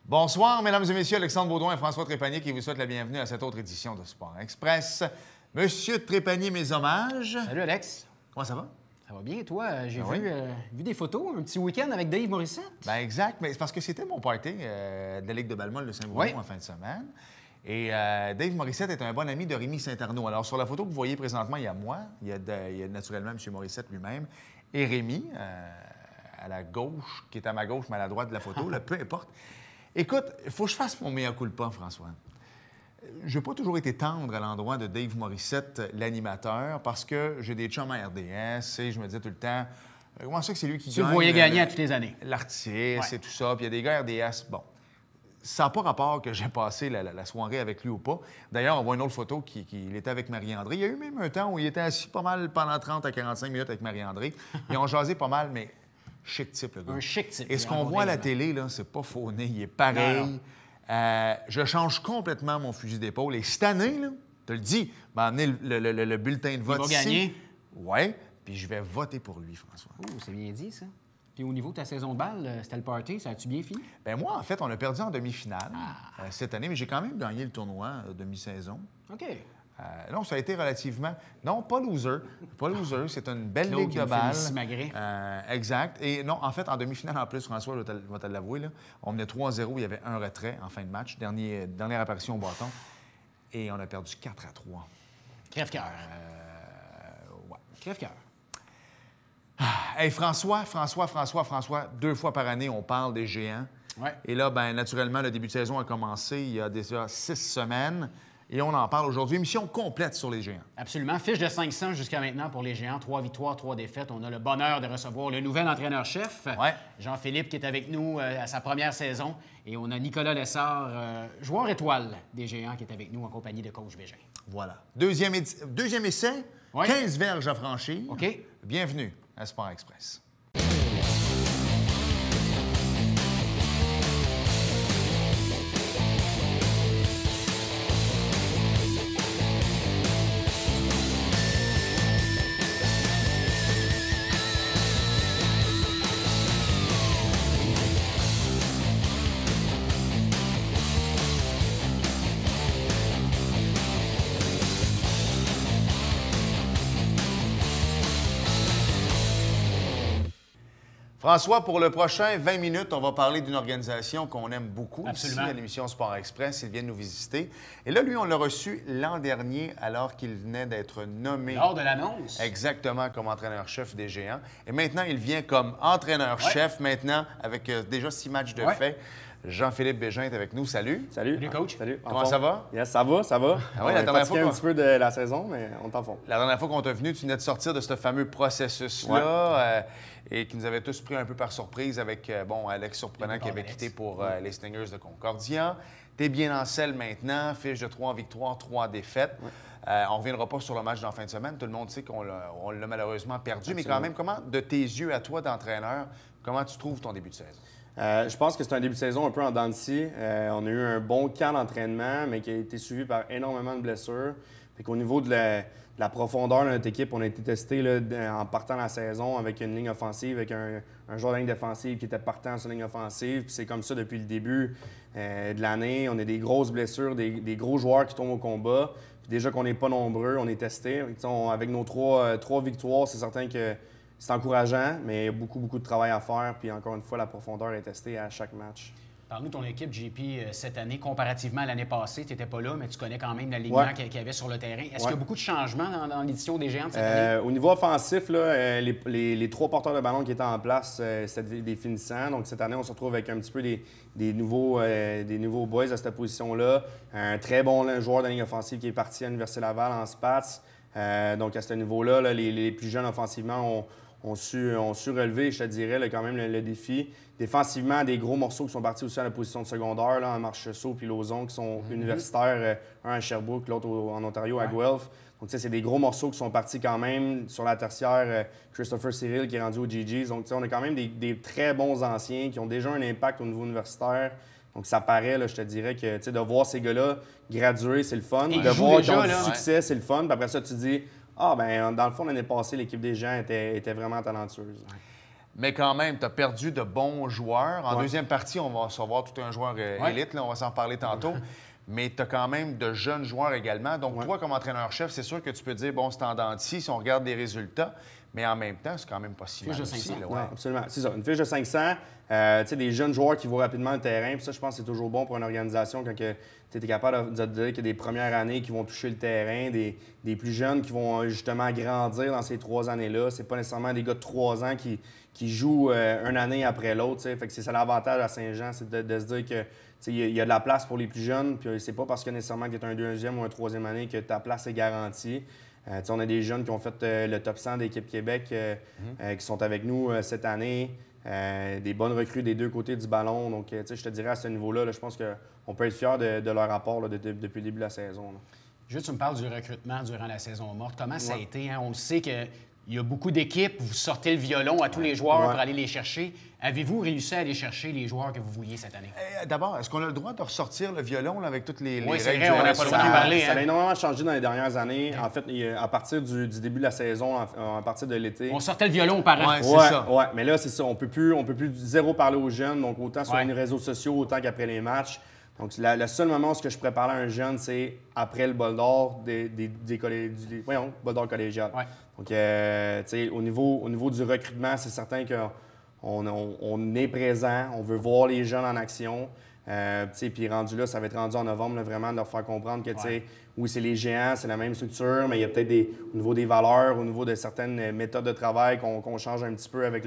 Bonsoir, mesdames et messieurs, Alexandre Baudouin et François Trépanier qui vous souhaitent la bienvenue à cette autre édition de Sport Express. Monsieur Trépanier, mes hommages. Salut Alex. Comment ça va? Ça va bien, toi? J'ai oui. vu des photos, un petit week-end avec Dave Morissette. Ben exact, mais c'est parce que c'était mon party de la Ligue de Balmol de Saint-Bruno en fin de semaine. Et Dave Morissette est un bon ami de Rémi Saint-Arnaud. Alors, sur la photo que vous voyez présentement, il y a moi, il y a naturellement M. Morissette lui-même, et Rémi, à la gauche, qui est à ma gauche, mais à la droite de la photo, là, peu importe. Écoute, il faut que je fasse mon mea culpa, François. Je n'ai pas toujours été tendre à l'endroit de Dave Morissette, l'animateur, parce que j'ai des chums à RDS et je me disais tout le temps, comment ça que c'est lui qui gagne? Tu le voyais gagner à toutes les années. L'artiste et tout ça, puis il y a des gars RDS. Bon, ça n'a pas rapport que j'ai passé la soirée avec lui ou pas. D'ailleurs, on voit une autre photo qu'il était avec Marie-André. Il y a eu même un temps où il était assis pas mal pendant 30 à 45 minutes avec Marie-André. Ils ont jasé pas mal, mais chic type, le gars. Un chic type. Et ce qu'on voit à la télé, là, c'est pas faux nez, il est pareil. Je change complètement mon fusil d'épaule. Et cette année, là, je te le dis, m'a amené le bulletin de vote Il va gagner. Oui, puis je vais voter pour lui, François. Oh, c'est bien dit, ça. Puis au niveau de ta saison de balle, c'était le party, ça a-tu bien fini? Bien, moi, en fait, on a perdu en demi-finale cette année, mais j'ai quand même gagné le tournoi demi-saison. OK. Non, ça a été relativement... Non, pas loser. Pas loser. C'est une belle Claude ligue de balle. Exact. Et non, en fait, en demi-finale, en plus, François, je vais te l'avouer, là, on menait 3-0. Il y avait un retrait en fin de match. Dernière apparition au bâton. Et on a perdu 4-3. Crève-cœur. Ouais. Crève-cœur. Hey, François, 2 fois par année, on parle des géants. Ouais. Et là, bien, naturellement, le début de saison a commencé il y a déjà 6 semaines. Et on en parle aujourd'hui. Émission complète sur les géants. Absolument. Fiche de 500 jusqu'à maintenant pour les géants. 3 victoires, 3 défaites. On a le bonheur de recevoir le nouvel entraîneur-chef, Jean-Philippe, qui est avec nous à sa première saison. Et on a Nicolas Lessard, joueur étoile des géants, qui est avec nous en compagnie de coach Bégin. Voilà. Deuxième essai, 15 verges à franchir. OK. Bienvenue à Sport Express. François, pour le prochain 20 minutes, on va parler d'une organisation qu'on aime beaucoup ici à l'émission Sport Express. Il vient nous visiter. Et là, lui, on l'a reçu l'an dernier alors qu'il venait d'être nommé... Lors de l'annonce. Exactement, comme entraîneur-chef des Géants. Et maintenant, il vient comme entraîneur-chef, maintenant, avec déjà 6 matchs de fait. Jean-Philippe Bégin est avec nous. Salut. Salut. Salut, coach. Salut. Comment ça va? Yes, ça va. Ah oui, la dernière fois un petit peu de la saison, mais on est en fond. La dernière fois qu'on t'a venu, tu venais de sortir de ce fameux processus-là et qui nous avait tous pris un peu par surprise avec, Alex Surprenant qui avait quitté pour les Stingers de Concordia. T'es bien en selle maintenant, fiche de 3 victoires, 3 défaites. On ne reviendra pas sur le match d'en fin de semaine. Tout le monde sait qu'on l'a malheureusement perdu. Absolument. Mais quand même, comment, de tes yeux à toi d'entraîneur, comment tu trouves ton début de saison? Je pense que c'est un début de saison un peu en dents de scie. On a eu un bon camp d'entraînement, mais qui a été suivi par énormément de blessures. Au niveau de la profondeur de notre équipe, on a été testé là, en partant la saison avec une ligne offensive, avec un joueur de ligne défensive qui était partant sur la ligne offensive. Puis c'est comme ça depuis le début de l'année. On a des grosses blessures, des gros joueurs qui tombent au combat. Puis déjà qu'on n'est pas nombreux, on est testé. Avec nos 3 victoires, c'est certain que c'est encourageant, mais il y a beaucoup de travail à faire. Puis encore une fois, la profondeur est testée à chaque match. Parle-nous de ton équipe, JP, cette année, comparativement à l'année passée. Tu n'étais pas là, mais tu connais quand même l'alignement qu'il y avait sur le terrain. Est-ce qu'il y a beaucoup de changements dans l'édition des Géants de cette année? Au niveau offensif, là, les 3 porteurs de ballon qui étaient en place, c'était des finissants. Donc cette année, on se retrouve avec un petit peu des nouveaux boys à cette position-là. Un très bon joueur de ligne offensive qui est parti à l'Université Laval en Spats. Donc à ce niveau-là, là, les plus jeunes offensivement ont su relever, je te dirais, là, quand même le défi. Défensivement, des gros morceaux qui sont partis aussi à la position de secondaire, là, en Marcheseau puis Lauson, qui sont universitaires, un à Sherbrooke, l'autre en Ontario, à Guelph. Donc, c'est des gros morceaux qui sont partis quand même sur la tertiaire. Christopher Cyril qui est rendu au GGs. Donc, on a quand même des très bons anciens qui ont déjà un impact au niveau universitaire. Donc, ça paraît, là, je te dirais que de voir ces gars-là graduer, c'est le fun. De voir qu'ils ont du succès, c'est le fun. Puis après ça, tu dis, dans le fond, l'année passée, l'équipe des gens était vraiment talentueuse. Mais quand même, tu as perdu de bons joueurs. En deuxième partie, on va recevoir tout un joueur élite, là, on va s'en reparler tantôt. Mais tu as quand même de jeunes joueurs également. Donc, toi, comme entraîneur-chef, c'est sûr que tu peux dire, bon, c'est en dents de scie si on regarde les résultats. Mais en même temps, c'est quand même pas si mal aussi. Là, ouais. Absolument. C'est ça. Une fiche de 500, tu sais, des jeunes joueurs qui voient rapidement le terrain. Puis ça, je pense que c'est toujours bon pour une organisation quand tu es capable de dire qu'il y a des premières années qui vont toucher le terrain, des plus jeunes qui vont justement grandir dans ces 3 années-là. C'est pas nécessairement des gars de 3 ans qui jouent une année après l'autre. Fait que c'est ça l'avantage à Saint-Jean, c'est de se dire que il y a de la place pour les plus jeunes. Puis c'est pas parce que nécessairement que tu es un deuxième ou un troisième année que ta place est garantie. On a des jeunes qui ont fait le top 100 d'équipe Québec qui sont avec nous cette année. Des bonnes recrues des deux côtés du ballon. Donc, je te dirais à ce niveau-là, je pense qu'on peut être fiers de leur rapport là, depuis le début de la saison. Là. Juste, tu me parles du recrutement durant la saison morte. Comment ça a été? Hein? On le sait qu'il y a beaucoup d'équipes. Vous sortez le violon à tous les joueurs pour aller les chercher. Avez-vous réussi à aller chercher les joueurs que vous vouliez cette année? D'abord, est-ce qu'on a le droit de ressortir le violon là, avec toutes les oui, règles? Oui, on n'a pas le droit d'en parler. Ça a énormément changé dans les dernières années. En fait, à partir du début de la saison, à partir de l'été... On sortait le violon aux parents. Oui, c'est ça. Oui, mais là, c'est ça. On peut plus zéro parler aux jeunes, donc autant sur les réseaux sociaux, autant qu'après les matchs. Donc, le seul moment où je pourrais parler à un jeune, c'est après le bol d'or bol d'or collégial. Ouais. Donc, au niveau du recrutement, c'est certain qu'on est présent, on veut voir les jeunes en action. Puis rendu là, ça va être rendu en novembre, là, vraiment de leur faire comprendre que, oui, c'est les géants, c'est la même structure, mais il y a peut-être au niveau des valeurs, au niveau de certaines méthodes de travail qu'on change un petit peu avec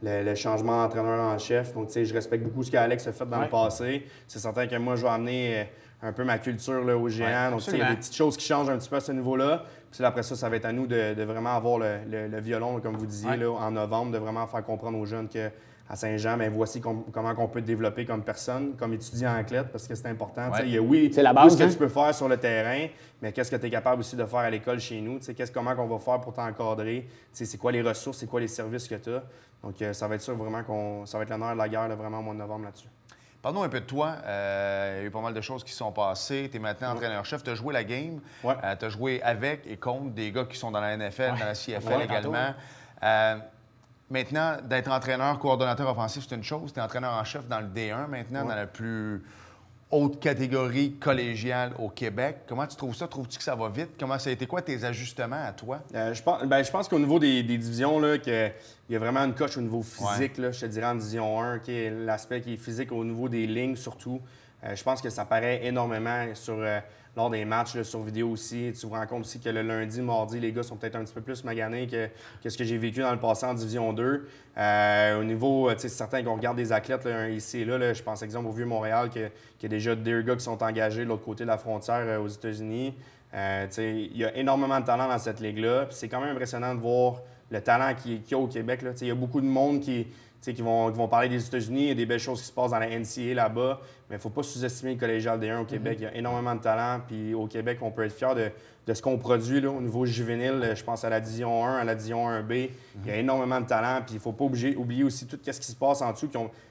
le changement d'entraîneur en chef. Donc, je respecte beaucoup ce qu'Alex a fait dans le passé. C'est certain que moi, je vais amener un peu ma culture là, aux géants. Donc, il y a des petites choses qui changent un petit peu à ce niveau-là. Puis après ça va être à nous de vraiment avoir le violon, là, comme vous disiez, là, en novembre, de vraiment faire comprendre aux jeunes que à Saint-Jean, mais voici comment on peut te développer comme personne, comme étudiant en athlète, parce que c'est important. Il y a, c'est la base, ce que tu peux faire sur le terrain, mais qu'est-ce que tu es capable aussi de faire à l'école chez nous? Comment on va faire pour t'encadrer? C'est quoi les ressources? C'est quoi les services que tu as? Donc, ça va être sûr vraiment ça va être l'honneur de la guerre là, vraiment au mois de novembre là-dessus. Parle-nous un peu de toi. Il y a eu pas mal de choses qui se sont passées. Tu es maintenant entraîneur-chef. Tu as joué la game. Tu as joué avec et contre des gars qui sont dans la NFL, dans la CFL également. Maintenant, d'être entraîneur, coordonnateur offensif, c'est une chose. Tu es entraîneur en chef dans le D1 maintenant, dans la plus haute catégorie collégiale au Québec. Comment tu trouves ça? Trouves-tu que ça va vite? Comment ça a été quoi tes ajustements à toi? Je pense qu'au niveau des divisions, il y a vraiment une coche au niveau physique. Là, je te dirais en division 1, qui est l'aspect qui est physique au niveau des lignes surtout. Je pense que ça paraît énormément lors des matchs, là, sur vidéo aussi. Tu te rends compte aussi que le lundi, mardi, les gars sont peut-être un petit peu plus maganés que ce que j'ai vécu dans le passé en Division 2. Au niveau, c'est certain qu'on regarde des athlètes là, ici et là, je pense exemple au Vieux-Montréal, qu'il y a déjà deux gars qui sont engagés de l'autre côté de la frontière aux États-Unis. Il y a énormément de talent dans cette ligue-là. C'est quand même impressionnant de voir le talent qu'il y a au Québec. Il y a beaucoup de monde qui vont parler des États-Unis. Il y a des belles choses qui se passent dans la NCAA là-bas. Mais il ne faut pas sous-estimer le collégial D1 au Québec. Il y a énormément de talent. Puis au Québec, on peut être fier de ce qu'on produit là, au niveau juvénile. Je pense à la Division 1, à la Division 1B. Il y a énormément de talent. Puis il ne faut pas oublier aussi tout ce qui se passe en dessous.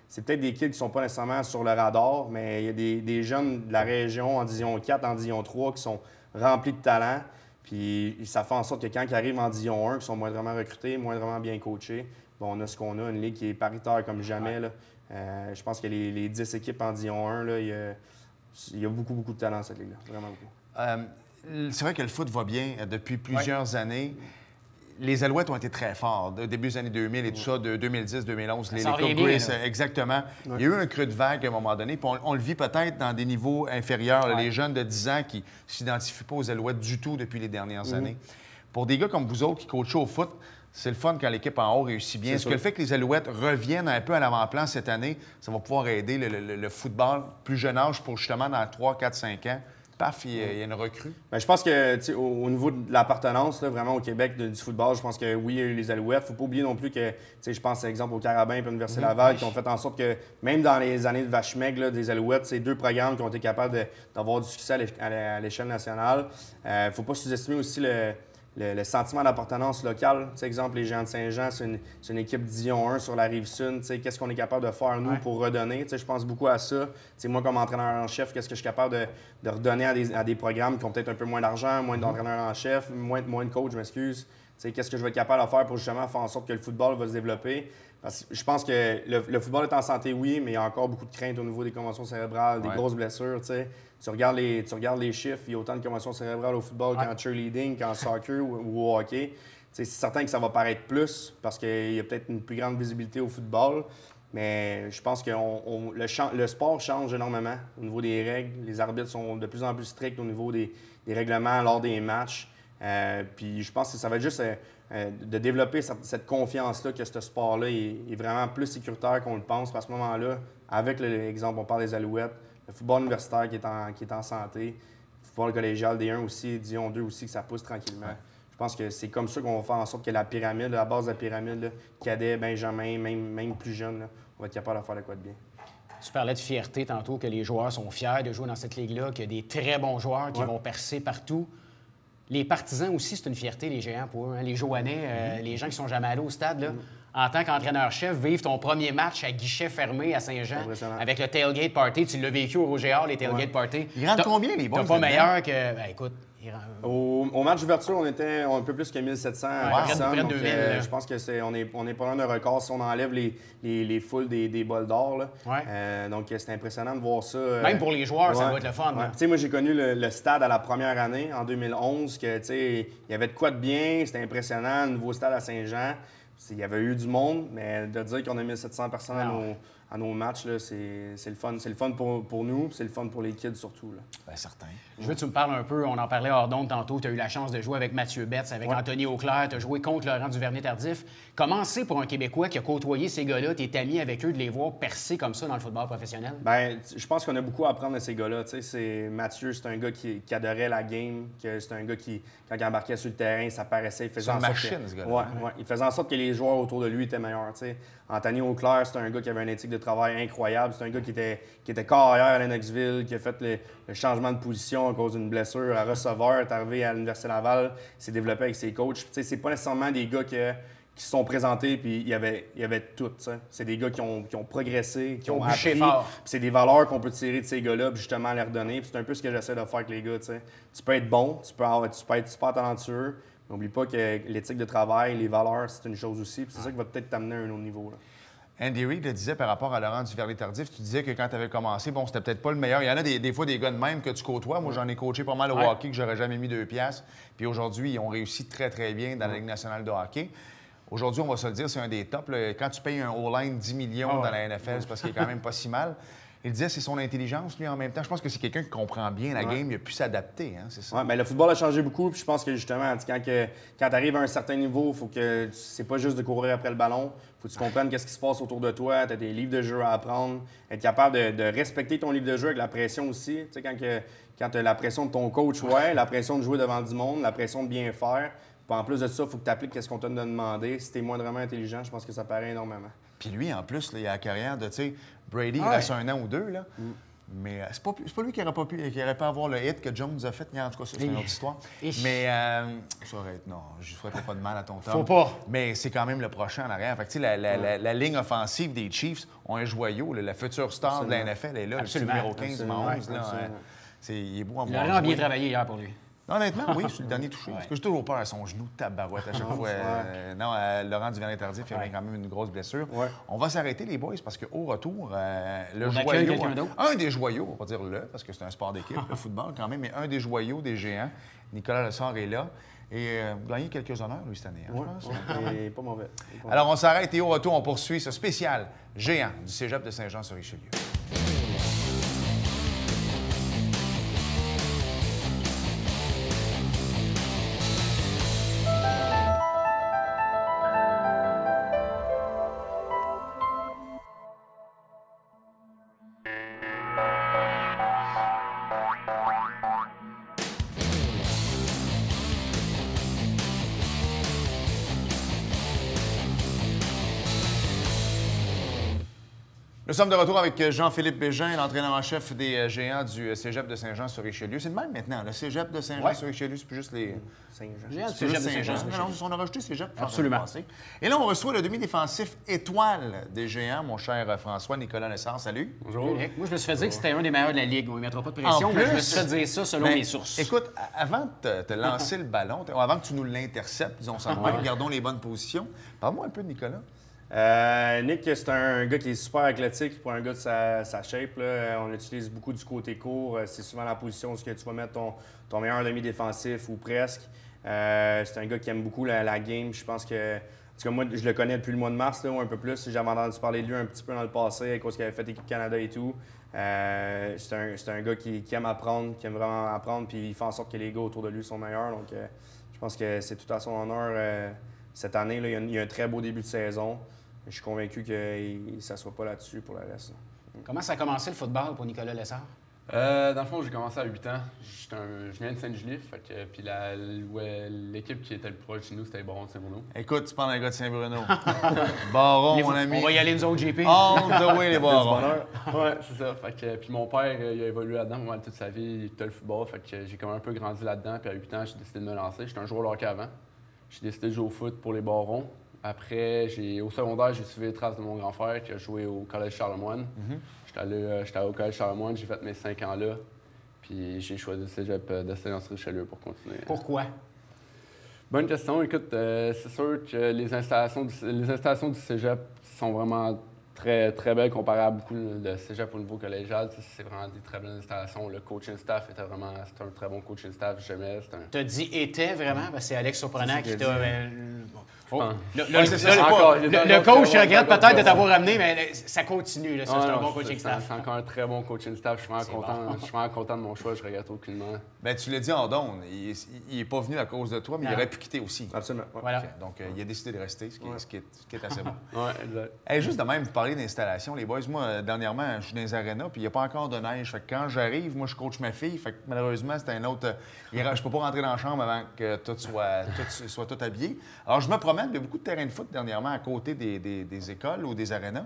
C'est peut-être des kids qui ne sont pas nécessairement sur le radar, mais il y a des jeunes de la région en Division 4, en Division 3 qui sont remplis de talent. Puis ça fait en sorte que quand ils arrivent en Division 1, qui sont moindrement recrutés, moindrement bien coachés, on a ce qu'on a, une ligue qui est paritaire comme jamais. Là. Je pense que les 10 équipes en Division 1, là, il y a beaucoup, beaucoup de talent dans cette ligue-là. Vraiment beaucoup. C'est vrai que le foot va bien depuis plusieurs années. Les Alouettes ont été très forts, début des années 2000 et tout ça, de 2010, 2011. Les Cook Grace, exactement. Il y a eu un creux de vague à un moment donné, puis on le vit peut-être dans des niveaux inférieurs. Là, les jeunes de 10 ans qui ne s'identifient pas aux Alouettes du tout depuis les dernières années. Pour des gars comme vous autres qui coachez au foot, c'est le fun quand l'équipe en haut réussit bien. Est-ce que le fait que les Alouettes reviennent un peu à l'avant-plan cette année, ça va pouvoir aider le football plus jeune âge pour justement dans 3, 4, 5 ans? Paf, il y a une recrue. Je pense que au niveau de l'appartenance, vraiment au Québec du football, je pense que oui, il y a eu les Alouettes. Il ne faut pas oublier non plus que, je pense par exemple au Carabin et à l'Université Laval, qui ont fait en sorte que même dans les années de vache maigre des Alouettes, c'est deux programmes qui ont été capables d'avoir du succès à l'échelle nationale. Il ne faut pas sous-estimer aussi le sentiment d'appartenance locale. Exemple, les Géants de Saint-Jean, c'est une équipe Division 1 sur la Rive-Sud. Qu'est-ce qu'on est capable de faire, nous, pour redonner? Je pense beaucoup à ça. Moi, comme entraîneur en chef, qu'est-ce que je suis capable de redonner à des programmes qui ont peut-être un peu moins d'argent, moins d'entraîneurs en chef, moins de coach, je m'excuse. Qu'est-ce que je vais être capable de faire pour justement faire en sorte que le football va se développer? Parce que je pense que le football est en santé, oui, mais il y a encore beaucoup de craintes au niveau des conmotions cérébrales, des grosses blessures. Tu regardes les chiffres, il y a autant de commotions cérébrales au football qu'en cheerleading, qu'en soccer ou au hockey. C'est certain que ça va paraître plus parce qu'il y a peut-être une plus grande visibilité au football, mais je pense que le sport change énormément au niveau des règles. Les arbitres sont de plus en plus stricts au niveau des règlements lors des matchs. Puis je pense que ça va être juste de développer cette confiance-là que ce sport-là est vraiment plus sécuritaire qu'on le pense. À ce moment-là, avec l'exemple, on parle des Alouettes, le football universitaire qui est en santé, le football collégial, D1 aussi, Dion 2 aussi, que ça pousse tranquillement. Ouais. Je pense que c'est comme ça qu'on va faire en sorte que la pyramide, la base de la pyramide, là, cadet, benjamin, même plus jeune, là, on va être capable de faire de quoi de bien. Tu parlais de fierté tantôt, que les joueurs sont fiers de jouer dans cette ligue-là, qu'il y a des très bons joueurs qui vont percer partout. Les partisans aussi, c'est une fierté, les Géants, pour eux. Hein? Les Joannais, les gens qui sont jamais allés au stade, là, en tant qu'entraîneur-chef, vivre ton premier match à guichet fermé à Saint-Jean avec le tailgate party. Tu l'as vécu au Roger Hall, les tailgate party. Ils rentrent combien, les boys? T'as pas meilleur que... Ben, écoute... Au match d'ouverture, on était un peu plus que 1700 personnes. Près de 2000. Je pense qu'on est pas loin d'un record si on enlève les foules des bols d'or. Donc, c'est impressionnant de voir ça. Même pour les joueurs, ça va être le fun. Moi, j'ai connu le stade à la première année, en 2011, il y avait de quoi de bien, c'était impressionnant, le nouveau stade à Saint-Jean. Il y avait eu du monde, mais de dire qu'on a 1700 personnes à nos matchs, c'est le fun. C'est le fun pour nous, puis c'est le fun pour les kids surtout. Là. Bien, certain. Je veux que tu me parles un peu, on en parlait hors d'onde tantôt, tu as eu la chance de jouer avec Mathieu Betts, avec Anthony Auclair, tu as joué contre Laurent Duvernay-Tardif. Comment c'est pour un Québécois qui a côtoyé ces gars-là, tu es ami avec eux, de les voir percer comme ça dans le football professionnel? Bien, je pense qu'on a beaucoup à apprendre de ces gars-là. Mathieu, c'est un gars qui adorait la game, c'est un gars qui, quand il embarquait sur le terrain, ça paraissait, il faisait en sorte ce gars-là. Il faisait en sorte que les joueurs autour de lui étaient meilleurs. Anthony Auclair, c'est un gars qui avait une éthique de travail incroyable. C'est un gars qui était carrière à Lennoxville, qui a fait le changement de position à cause d'une blessure à receveur, est arrivé à l'Université Laval, s'est développé avec ses coachs. C'est pas nécessairement des gars qui se sont présentés puis il y avait tout. C'est des gars qui ont progressé, qui ont appris. C'est des valeurs qu'on peut tirer de ces gars-là, puis justement les redonner. C'est un peu ce que j'essaie de faire avec les gars. Tu peux être bon, tu peux être super talentueux. N'oublie pas que l'éthique de travail, les valeurs, c'est une chose aussi. C'est ça qui va peut-être t'amener à un autre niveau. Là. Andy Reid le disait par rapport à Laurent Duvernay-Tardif. Tu disais que quand tu avais commencé, bon, c'était peut-être pas le meilleur. Il y en a des fois des gars de même que tu côtoies. Moi, j'en ai coaché pas mal au hockey que j'aurais jamais mis 2 piastres. Puis aujourd'hui, ils ont réussi très, très bien dans la Ligue nationale de hockey. Aujourd'hui, on va se le dire, c'est un des tops. Là. Quand tu payes un O-line 10 millions dans la NFL, c'est parce qu'il est quand même pas si mal. Il disait c'est son intelligence, lui, en même temps. Je pense que c'est quelqu'un qui comprend bien la game. Il a pu s'adapter, hein, c'est ça? Oui, mais le football a changé beaucoup. Puis je pense que, justement, quand tu arrives à un certain niveau, faut que c'est pas juste de courir après le ballon. Faut que tu comprennes qu'est-ce qui se passe autour de toi. Tu as des livres de jeu à apprendre. Être capable de respecter ton livre de jeu avec la pression aussi. Tu sais, quand tu as la pression de ton coach, la pression de jouer devant du monde, la pression de bien faire. Puis en plus de ça, il faut que tu appliques ce qu'on t'a demandé. Si tu es moindrement intelligent, je pense que ça paraît énormément. Puis lui, en plus, là, il a la carrière de, tu sais, Brady, il reste 1 an ou 2, là. Mais c'est pas lui qui aurait pas avoir le hit que Jones a fait. En tout cas, c'est une autre histoire. Mais ça aurait été... Non, je ne souhaiterais pas de mal à ton temps. Faut pas. Mais c'est quand même le prochain en arrière. Fait que, tu sais, la ligne offensive des Chiefs ont un joyau. Là, la future star de la NFL est là. Absolument. Le numéro 15, Mahomes. Il est beau à voir. Il a bien travaillé hier pour lui. Honnêtement, oui, c'est le dernier touché. Parce que j'ai toujours peur à son genou de tabarouette à chaque fois. Laurent Duvernay-Tardif, il avait quand même une grosse blessure. On va s'arrêter, les boys, parce qu'au retour, le joyau... Un des joyaux, on va pas dire le, parce que c'est un sport d'équipe, le football quand même, mais un des joyaux des Géants, Nicolas Lessard est là. Et gagné quelques honneurs, lui, cette année, je pense. Et pas mauvais. Alors, on s'arrête et au retour, on poursuit ce spécial Géant du Cégep de Saint-Jean-sur-Richelieu. Nous sommes de retour avec Jean-Philippe Bégin, l'entraîneur en chef des Géants du Cégep de Saint-Jean-sur-Richelieu. C'est le même maintenant, le Cégep de Saint-Jean-sur-Richelieu, c'est plus juste les... Saint-Jean. Cégep de Saint-Jean. Non, on a rajouté Cégep. Absolument. Et là, on reçoit le demi-défensif étoile des Géants, mon cher François Nicolas Lessard. Salut. Bonjour. Moi, je me suis fait dire que c'était un des meilleurs de la Ligue. On ne mettra pas de pression, mais je me suis fait dire ça selon mes sources. Écoute, avant de te lancer le ballon, avant que tu nous l'interceptes, disons ça de même, gardons les bonnes positions. Parle-moi un peu de Nicolas. Nick, c'est un gars qui est super athlétique pour un gars de sa shape. Là. On l'utilise beaucoup du côté court. C'est souvent la position où tu vas mettre ton meilleur demi-défensif ou presque. C'est un gars qui aime beaucoup la game. Je pense que... En tout cas, moi, je le connais depuis le mois de mars, là, ou un peu plus. J'avais entendu parler de lui un petit peu dans le passé, à cause qu'il avait fait l'équipe Canada et tout. C'est un gars qui aime apprendre, qui aime vraiment apprendre, puis il fait en sorte que les gars autour de lui sont meilleurs. Donc, je pense que c'est tout à son honneur. Cette année, là, il y a un très beau début de saison. Je suis convaincu qu'il ne s'assoit pas là-dessus pour le reste. Comment ça a commencé le football pour Nicolas Lessard? Dans le fond, j'ai commencé à 8 ans. Je viens de Saint-Julie. Puis l'équipe qui était le plus proche de chez nous, c'était les Barons de Saint-Bruno. Écoute, tu parles d'un gars de Saint-Bruno. Baron, mon ami. On va y aller, nous autres, JP. All the way, les Barons. Ouais, c'est ça. Puis mon père, il a évolué là-dedans pas mal toute sa vie. Il était le football. J'ai comme un peu grandi là-dedans. Puis à 8 ans, j'ai décidé de me lancer. J'étais un joueur de hockey avant. J'ai décidé de jouer au foot pour les Barons. Après, au secondaire, j'ai suivi les traces de mon grand frère qui a joué au Collège Charlemagne. J'étais allé au Collège Charlemagne, j'ai fait mes 5 ans là. Puis j'ai choisi le Cégep de Saint-Jean-sur-Richelieu pour continuer. Pourquoi? Bonne question. Écoute, c'est sûr que les installations du Cégep sont vraiment très, très belles comparées à beaucoup de Cégep au niveau collégial. C'est vraiment des très belles installations. Le coaching staff c'était un très bon coaching staff. J'aimais. Tu as dit « était » vraiment? Parce que c'est Alex Surprenant qui t'a... Le coach regrette peut-être de t'avoir ramené, mais ça continue. Là, c'est un bon coaching staff. C'est encore un très bon coaching staff. Je suis vraiment content de mon choix. Je regrette aucunement. Bien, tu l'as dit en donne. Il n'est pas venu à cause de toi, mais il aurait pu quitter aussi. Absolument. Ouais. Voilà. Okay. Donc, il a décidé de rester, ce qui est assez bon. Oui, exact. Hey, juste de même, vous parlez d'installation, les boys. Moi, dernièrement, je suis dans les arénas, puis il n'y a pas encore de neige. Fait que quand j'arrive, moi, je coach ma fille. Fait que malheureusement, c'est un autre. Je peux pas rentrer dans la chambre avant que tout soit tout habillé. Alors, je me promène. Il y a beaucoup de terrains de foot dernièrement à côté des écoles ou des arénas.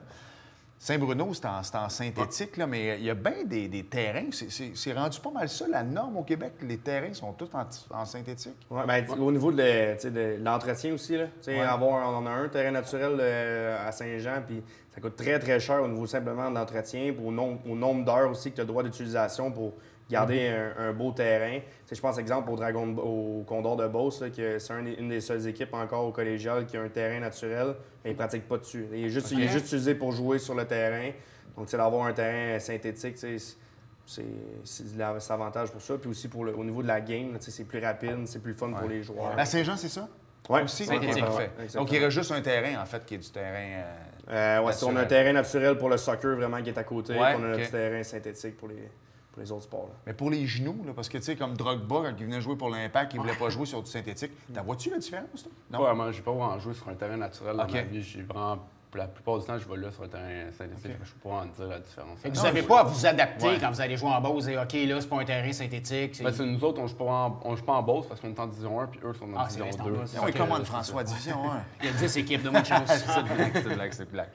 Saint-Bruno, c'est en synthétique, là, mais il y a bien des terrains. C'est rendu pas mal ça, la norme au Québec. Les terrains sont tous en synthétique. Oui, bien, au niveau de l'entretien aussi, là, on a un terrain naturel à Saint-Jean, puis ça coûte très, très cher au niveau simplement de l'entretien, au nombre d'heures aussi que tu as droit d'utilisation pour garder un beau terrain. Je pense, exemple, au Condor de Beauce, là, que c'est une des seules équipes encore au collégial qui a un terrain naturel, mais ils ne pratiquent pas dessus. Il est juste utilisé pour jouer sur le terrain. Donc, d'avoir un terrain synthétique, c'est l'avantage pour ça. Puis aussi, au niveau de la game, c'est plus rapide, c'est plus fun pour les joueurs. À Saint-Jean, c'est ça? Oui, aussi. Synthétique. Parfait. Donc, il reste juste un terrain, en fait, qui est du terrain. On a un terrain naturel pour le soccer vraiment qui est à côté. Ouais, puis on a notre terrain synthétique pour les autres sports. Là. Mais pour les genoux, là, parce que, tu sais, comme Drogba, quand il venait jouer pour l'Impact, il ne voulait pas jouer sur du synthétique. T'as vois-tu la différence, toi? Non? Pas vraiment. J'ai pas vraiment joué sur un terrain naturel dans ma vie. J'ai vraiment... La plupart du temps, je vais là sur un terrain synthétique. Je ne peux pas en dire la différence. Et vous n'avez pas à vous adapter quand vous allez jouer en Beauce et OK, là, c'est pas un terrain synthétique. Nous autres, on ne joue pas en Beauce parce qu'on est en Division 1 puis eux sont en Division 2. Oui, comment François, Division 1? Il y a 10 équipes de moins de chance. C'est une blague.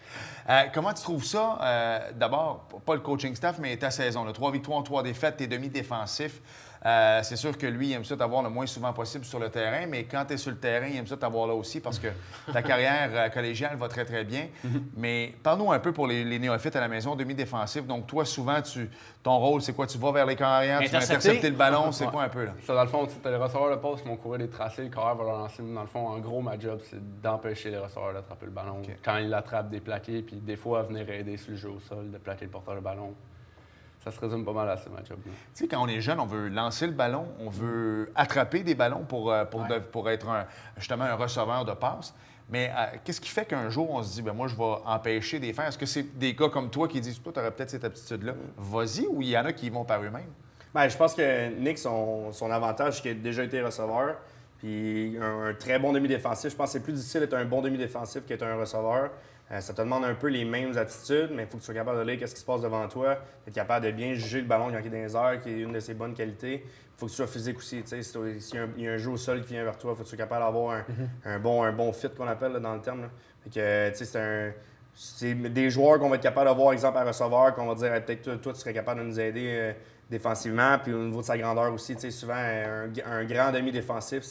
Comment tu trouves ça? D'abord, pas le coaching staff, mais ta saison. 3 victoires, 3 défaites, t'es demi-défensif. C'est sûr que lui, il aime ça t'avoir le moins souvent possible sur le terrain, mais quand tu es sur le terrain, il aime ça t'avoir là aussi parce que ta carrière collégiale va très, très bien. Mais parle-nous un peu pour les néophytes à la maison, demi-défensif. Donc, toi, souvent, ton rôle, c'est quoi? Tu vas vers les carrières, tu vas intercepter le ballon, c'est quoi un peu? Là? Ça, dans le fond, tu as les receveurs de passe qui vont courir des tracés, le carrière va leur lancer. Dans le fond, en gros, ma job, c'est d'empêcher les receveurs d'attraper le ballon. Okay. Quand ils l'attrapent, des plaqués, puis des fois, venir aider sur le jeu au sol, de plaquer le porteur de ballon. Ça se résume pas mal à ça, ma job. Tu sais, quand on est jeune, on veut lancer le ballon, on veut attraper des ballons pour être justement un receveur de passe. Mais qu'est-ce qui fait qu'un jour, on se dit, bien, moi, je vais empêcher des faire? Est-ce que c'est des gars comme toi qui disent, toi, tu aurais peut-être cette aptitude-là, vas-y, ou il y en a qui y vont par eux-mêmes? Bien, je pense que Nick, son avantage, c'est qu'il a déjà été receveur. Puis un très bon demi-défensif. Je pense que c'est plus difficile d'être un bon demi-défensif qu'être un receveur. Ça te demande un peu les mêmes attitudes, mais il faut que tu sois capable de lire ce qui se passe devant toi, être capable de bien juger le ballon quand il est dans les airs, qui est une de ses bonnes qualités. Il faut que tu sois physique aussi. S'il y a un jeu au sol qui vient vers toi, il faut que tu sois capable d'avoir un bon fit qu'on appelle là, dans le terme. Fait que, c'est c'est des joueurs qu'on va être capable de voir, exemple, à receveur, qu'on va dire peut-être toi, tu serais capable de nous aider défensivement. Puis au niveau de sa grandeur aussi, souvent, un grand demi-défensif,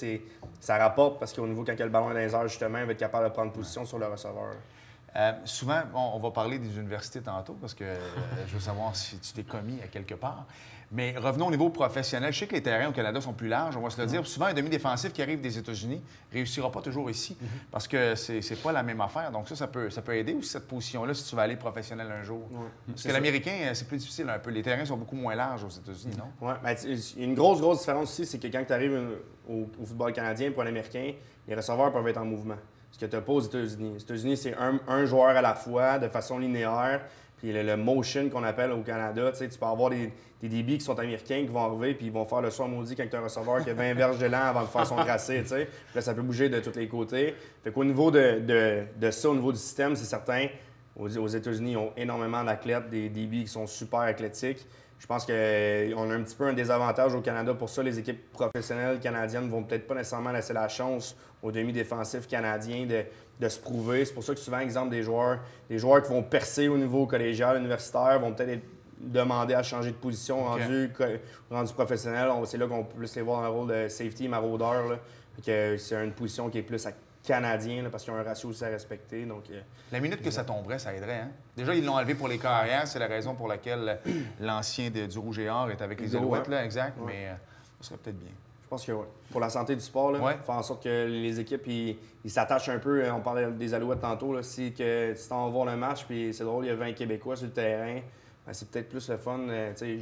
ça rapporte parce qu'au niveau, quand il y a le ballon dans les airs, justement, il va être capable de prendre position sur le receveur. Souvent, on va parler des universités tantôt parce que je veux savoir si tu t'es commis à quelque part. Mais revenons au niveau professionnel. Je sais que les terrains au Canada sont plus larges, on va se le dire. Souvent, un demi-défensif qui arrive des États-Unis ne réussira pas toujours ici parce que c'est pas la même affaire. Donc ça peut aider aussi cette position-là si tu vas aller professionnel un jour. Parce que l'américain, c'est plus difficile un peu. Les terrains sont beaucoup moins larges aux États-Unis, non? Oui. Une grosse différence aussi, c'est que quand tu arrives au football canadien pour un Américain, les receveurs peuvent être en mouvement. Ce que tu n'as pas aux États-Unis. Aux États-Unis, c'est un joueur à la fois, de façon linéaire. Puis le motion qu'on appelle au Canada, tu peux avoir des DB qui sont américains qui vont arriver puis ils vont faire le son maudit quand tu as un receveur qui a 20 verges de lent avant de faire son tracé. Puis là, ça peut bouger de tous les côtés. Fait qu'au niveau de ça, au niveau du système, c'est certain, aux États-Unis, ils ont énormément d'athlètes, des DB qui sont super athlétiques. Je pense qu'on a un petit peu un désavantage au Canada. Pour ça, les équipes professionnelles canadiennes ne vont peut-être pas nécessairement laisser la chance aux demi-défensifs canadiens de se prouver. C'est pour ça que souvent, exemple, des joueurs qui vont percer au niveau collégial, universitaire, vont peut-être être demandés à changer de position rendu professionnel. C'est là qu'on peut plus les voir dans le rôle de safety, maraudeur. C'est une position qui est plus canadien là, parce qu'ils ont un ratio aussi à respecter. Donc, la minute que ça tomberait, ça aiderait. Hein? Déjà, ils l'ont enlevé pour les carrières. C'est la raison pour laquelle l'ancien du Rouge et Or est avec les Alouettes. Là, exact. Ouais. Mais ça serait peut-être bien. Je pense que oui. Pour la santé du sport, faire en sorte que les équipes ils s'attachent un peu. On parlait des Alouettes tantôt. Là, si tu t'en vas voir le match, puis c'est drôle, il y a 20 Québécois sur le terrain, c'est peut-être plus le fun.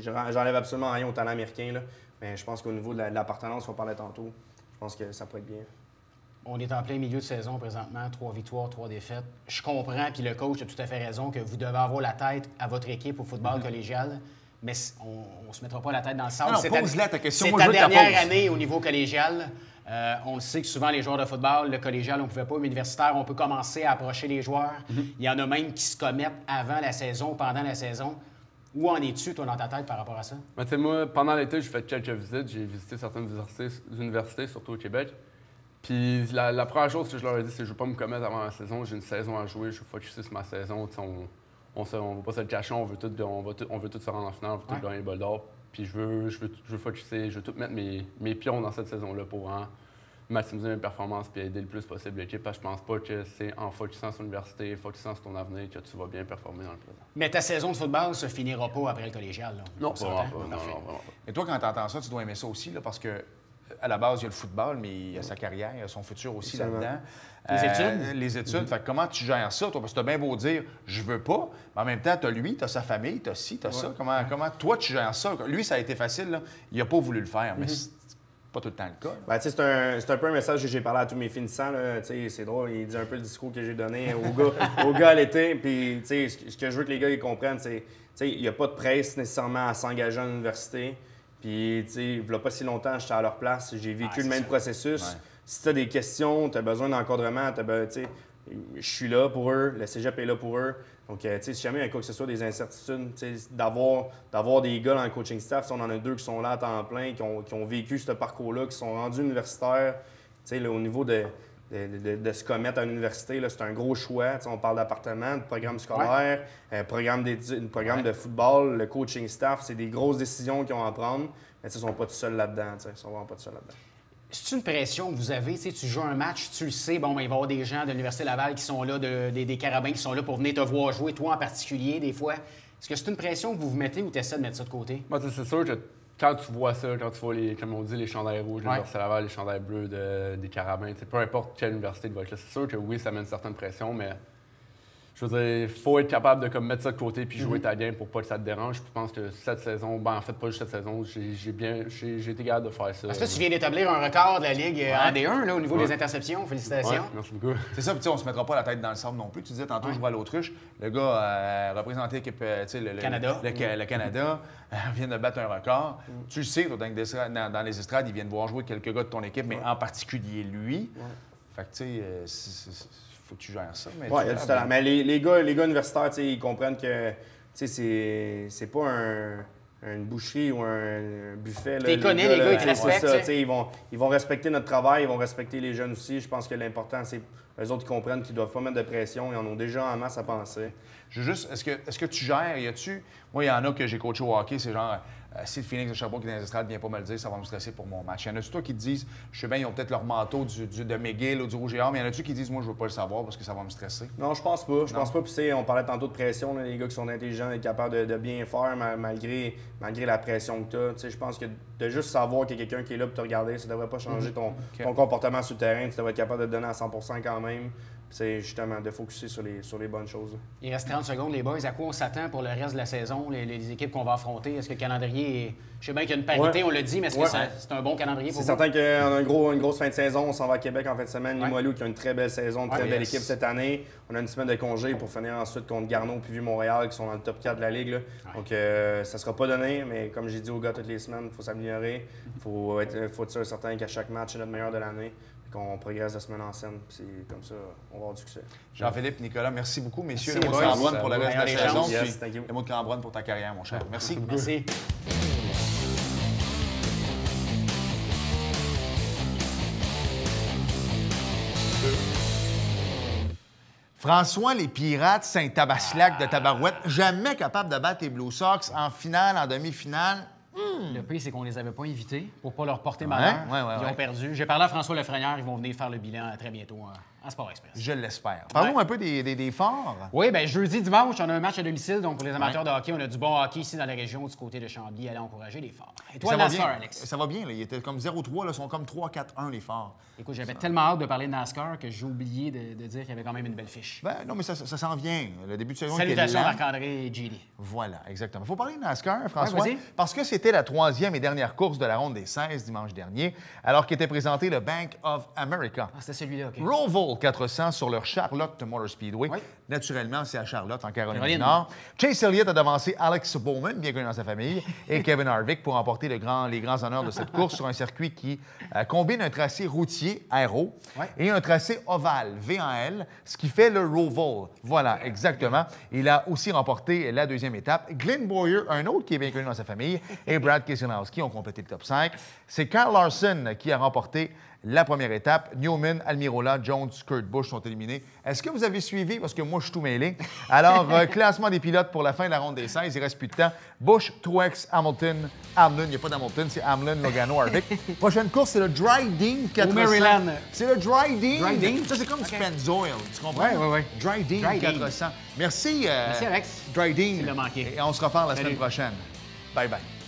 J'enlève absolument rien au talent américain. Là, mais je pense qu'au niveau de l'appartenance qu'on parlait tantôt, je pense que ça pourrait être bien. On est en plein milieu de saison présentement, 3 victoires, 3 défaites. Je comprends, puis le coach a tout à fait raison, que vous devez avoir la tête à votre équipe au football collégial, mais on ne se mettra pas la tête dans le sable. Non, pose-la ta question. C'est ta dernière année au niveau collégial. On le sait que souvent, les joueurs de football, le collégial, on ne pouvait pas, universitaire, on peut commencer à approcher les joueurs. Il y en a même qui se commettent avant la saison, pendant la saison. Où en es-tu, toi, dans ta tête, par rapport à ça? Moi, pendant l'été, j'ai fait quelques visites. J'ai visité certaines universités, surtout au Québec. Puis la première chose que je leur ai dit, c'est que je ne veux pas me commettre avant la saison. J'ai une saison à jouer, je veux focuser sur ma saison. On ne va pas se le cacher, on veut tout se rendre en finale, on veut tout gagner le bol d'or. Puis je veux focuser, je veux tout mettre mes pions dans cette saison-là pour maximiser mes performances et aider le plus possible l'équipe. Parce que je pense pas que c'est en focusant sur l'université, focusant sur ton avenir que tu vas bien performer dans le présent. Mais ta saison de football ne se finira pas après le collégial. Là. Non, vraiment pas. Non. Et toi, quand tu entends ça, tu dois aimer ça aussi, là, parce que à la base, il y a le football, mais il y a sa carrière, il y a son futur aussi là-dedans. Les études? Les études. Fait que comment tu gères ça, toi? Parce que tu as bien beau dire « je veux pas », mais en même temps, tu as lui, tu as sa famille, tu as ci, tu as ça. Comment toi, tu gères ça? Lui, ça a été facile, là. Il n'a pas voulu le faire, mais c'est pas tout le temps le cas. C'est un peu un message que j'ai parlé à tous mes finissants. C'est drôle, il dit un peu le discours que j'ai donné aux gars à l'été. Puis, ce que je veux que les gars ils comprennent, c'est il n'y a pas de presse nécessairement à s'engager en université. Puis, il n'y a pas si longtemps, j'étais à leur place, j'ai vécu le même processus. Ouais. Si tu as des questions, tu as besoin d'encadrement, je suis là pour eux, le cégep est là pour eux. Donc, si jamais il y a quoi que ce soit des incertitudes, d'avoir des gars dans le coaching staff, on en a 2 qui sont là à temps plein, qui ont vécu ce parcours-là, qui sont rendus universitaires, là, au niveau de se commettre à l'université, c'est un gros choix. On parle d'appartement, de programme scolaire, programme de football, le coaching staff. C'est des grosses décisions qu'ils ont à prendre. Mais ils ne sont pas tout seuls là-dedans. Ils sont vraiment pas tout seuls là-dedans. C'est une pression que vous avez? Tu joues un match, tu le sais, il va y avoir des gens de l'Université Laval qui sont là, des Carabins qui sont là pour venir te voir jouer, toi en particulier, des fois. Est-ce que c'est une pression que vous vous mettez ou tu essaies de mettre ça de côté? Moi, c'est sûr que quand tu vois ça, quand tu vois comme on dit, les chandails rouges de l'Université Laval, les chandails bleus des Carabins, peu importe quelle université va être là, c'est sûr que oui, ça met une certaine pression, mais je veux dire, il faut être capable de mettre ça de côté puis jouer ta game pour pas que ça te dérange. Je pense que cette saison, en fait, pas juste cette saison, j'ai été capable de faire ça. Parce que tu viens d'établir un record de la Ligue en D1 là, au niveau des interceptions. Félicitations. Ouais, merci beaucoup. C'est ça, puis on se mettra pas la tête dans le sable non plus. Tu disais tantôt, je vois l'Autruche. Le gars a représenté l'équipe, le Canada, vient de battre un record. Tu le sais, dans les estrades, ils viennent voir jouer quelques gars de ton équipe, mais en particulier lui. Fait que, tu sais, faut que tu gères ça. Oui, il y a du talent. Mais les gars universitaires, ils comprennent que c'est pas une boucherie ou un buffet. Tu les connais, les gars, ils te respectent. Ils vont respecter notre travail, ils vont respecter les jeunes aussi. Je pense que l'important, c'est eux autres, ils comprennent qu'ils doivent pas mettre de pression. Ils en ont déjà en masse à penser. Est-ce que tu gères? Moi, il y en a que j'ai coaché au hockey, c'est genre, si le Phoenix de Sherbrooke qui est dans les estrades vient pas me le dire, ça va me stresser pour mon match. Il y en a-tu toi qui te disent, je sais bien, ils ont peut-être leur manteau de McGill ou du Rouge et Or, mais il y en a-tu qui disent, moi, je veux pas le savoir parce que ça va me stresser? Non, je pense pas. Je pense pas. Puis, on parlait tantôt de pression, là, les gars qui sont intelligents et capables de bien faire malgré la pression que tu as. Je pense que de juste savoir qu'il y a quelqu'un qui est là pour te regarder, ça devrait pas changer ton comportement sur le terrain. Tu devrais être capable de te donner à 100% quand même. C'est justement de focusser sur les bonnes choses. Il reste 30 secondes, les boys. À quoi on s'attend pour le reste de la saison, les équipes qu'on va affronter? Est-ce que le calendrier est... Je sais bien qu'il y a une parité, on l'a dit, mais est-ce que c'est un bon calendrier pour vous? C'est certain qu'on a une grosse fin de saison. On s'en va à Québec en fin de semaine. Limoilou qui a une très belle saison, une très belle équipe cette année. On a une semaine de congé pour finir ensuite contre Garneau puis Vieux-Montréal qui sont dans le top 4 de la Ligue. Là. Donc, ça sera pas donné, mais comme j'ai dit aux gars toutes les semaines, il faut s'améliorer. Il faut être sûr certain qu'à chaque match, c'est notre meilleur de l'année. Qu'on progresse de semaine en semaine. Puis comme ça, on va avoir du succès. Jean-Philippe, Nicolas, merci beaucoup, messieurs. Le mot de Cambronne pour le reste de la saison. Le mot de Cambronne pour ta carrière, mon cher. Merci. Merci. François, les Pirates Saint-Tabaslac de Tabarouette, jamais capable de battre les Blue Sox en finale, en demi-finale. Le pire, c'est qu'on les avait pas invités pour pas leur porter malheur. Ils ont perdu. J'ai parlé à François Lefrenière. Ils vont venir faire le bilan très bientôt à Sport Express. Je l'espère. Parlons un peu des forts. Oui, bien, jeudi, dimanche, on a un match à domicile. Donc, pour les amateurs de hockey, on a du bon hockey ici dans la région, du côté de Chambly. Allez encourager les forts. Et toi, NASCAR, Alex? Ça va bien. Là. Ils étaient comme 0-3. Là. Ils sont comme 3-4-1, les forts. Écoute, j'avais tellement hâte de parler de NASCAR que j'ai oublié de dire qu'il y avait quand même une belle fiche. Ben, non, mais ça s'en vient. Le début de saison. Salutations à Marc-André et JD. Voilà, exactement. Il faut parler de NASCAR, François, parce que c'était la 3e et dernière course de la ronde des 16 dimanche dernier, alors qu'était présenté le Bank of America. Ah, c'était celui-là, OK. Roval 400 sur leur Charlotte Motor Speedway. Naturellement, c'est à Charlotte, en Caroline du Nord. Chase Elliott a devancé Alex Bowman, bien connu dans sa famille, et Kevin Harvick pour remporter les grands honneurs de cette course sur un circuit qui combine un tracé routier, aéro, et un tracé ovale, VAL, ce qui fait le Roval. Voilà, exactement. Il a aussi remporté la 2e étape. Glenn Boyer, un autre qui est bien connu dans sa famille, et Brad Keselowski ont complété le top 5. C'est Kyle Larson qui a remporté la première étape. Newman, Almirola, Jones, Kurt Busch sont éliminés. Est-ce que vous avez suivi? Parce que moi, je suis tout mêlé. Alors, classement des pilotes pour la fin de la ronde des 16. Il ne reste plus de temps. Busch, Truex, Hamilton, Hamlin. Il n'y a pas d'Hamilton, c'est Hamlin, Logano, Harvick. Prochaine course, c'est le Dry Dean 400. Maryland. C'est le Dry Dean. Dry Dean. Ça, c'est comme du Pennzoil. Tu comprends? Oui. Dry Dean 400. Merci. Merci, Alex. Dry Dean. Tu l'as manqué. Et on se reparle la semaine prochaine. Bye-bye.